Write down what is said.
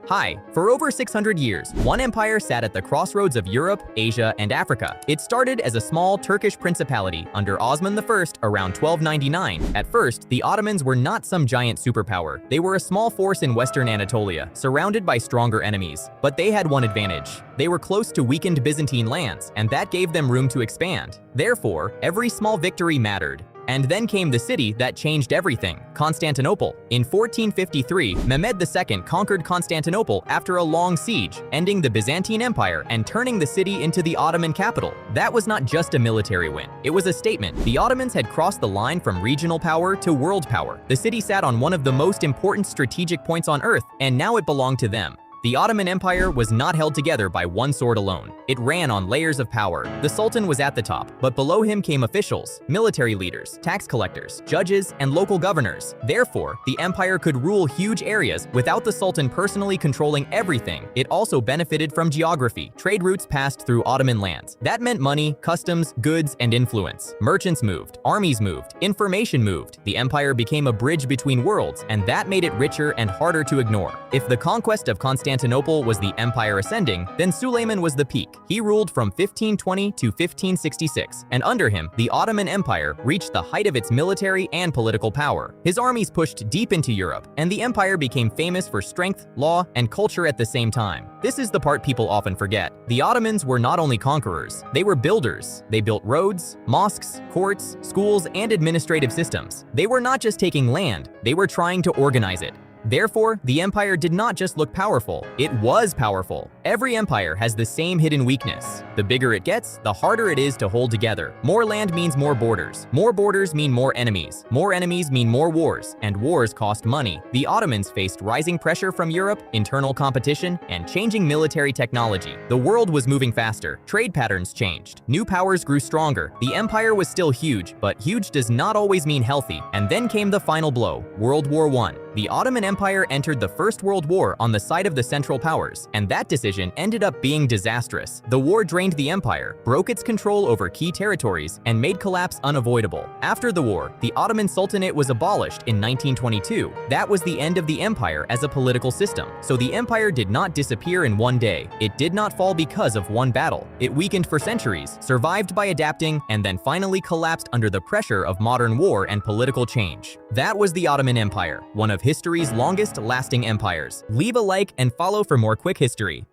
Hi, for over 600 years, one empire sat at the crossroads of Europe, Asia, and Africa. It started as a small Turkish principality under Osman I around 1299. At first, the Ottomans were not some giant superpower. They were a small force in western Anatolia, surrounded by stronger enemies. But they had one advantage. They were close to weakened Byzantine lands, and that gave them room to expand. Therefore, every small victory mattered. And then came the city that changed everything, Constantinople. In 1453, Mehmed II conquered Constantinople after a long siege, ending the Byzantine Empire and turning the city into the Ottoman capital. That was not just a military win. It was a statement. The Ottomans had crossed the line from regional power to world power. The city sat on one of the most important strategic points on Earth, and now it belonged to them. The Ottoman Empire was not held together by one sword alone. It ran on layers of power. The Sultan was at the top, but below him came officials, military leaders, tax collectors, judges, and local governors. Therefore, the empire could rule huge areas without the Sultan personally controlling everything. It also benefited from geography. Trade routes passed through Ottoman lands. That meant money, customs, goods, and influence. Merchants moved, armies moved, information moved. The empire became a bridge between worlds, and that made it richer and harder to ignore. If the conquest of Constantinople was the empire ascending, then Suleiman was the peak. He ruled from 1520 to 1566, and under him, the Ottoman Empire reached the height of its military and political power. His armies pushed deep into Europe, and the empire became famous for strength, law, and culture at the same time. This is the part people often forget. The Ottomans were not only conquerors, they were builders. They built roads, mosques, courts, schools, and administrative systems. They were not just taking land, they were trying to organize it. Therefore, the empire did not just look powerful, it was powerful. Every empire has the same hidden weakness. The bigger it gets, the harder it is to hold together. More land means more borders. More borders mean more enemies. More enemies mean more wars, and wars cost money. The Ottomans faced rising pressure from Europe, internal competition, and changing military technology. The world was moving faster. Trade patterns changed. New powers grew stronger. The empire was still huge, but huge does not always mean healthy. And then came the final blow, World War I. The Ottoman Empire entered the First World War on the side of the Central Powers, and that decision ended up being disastrous. The war drained the empire, broke its control over key territories, and made collapse unavoidable. After the war, the Ottoman Sultanate was abolished in 1922. That was the end of the empire as a political system. So the empire did not disappear in one day. It did not fall because of one battle. It weakened for centuries, survived by adapting, and then finally collapsed under the pressure of modern war and political change. That was the Ottoman Empire, one of history's longest-lasting empires. Leave a like and follow for more quick history.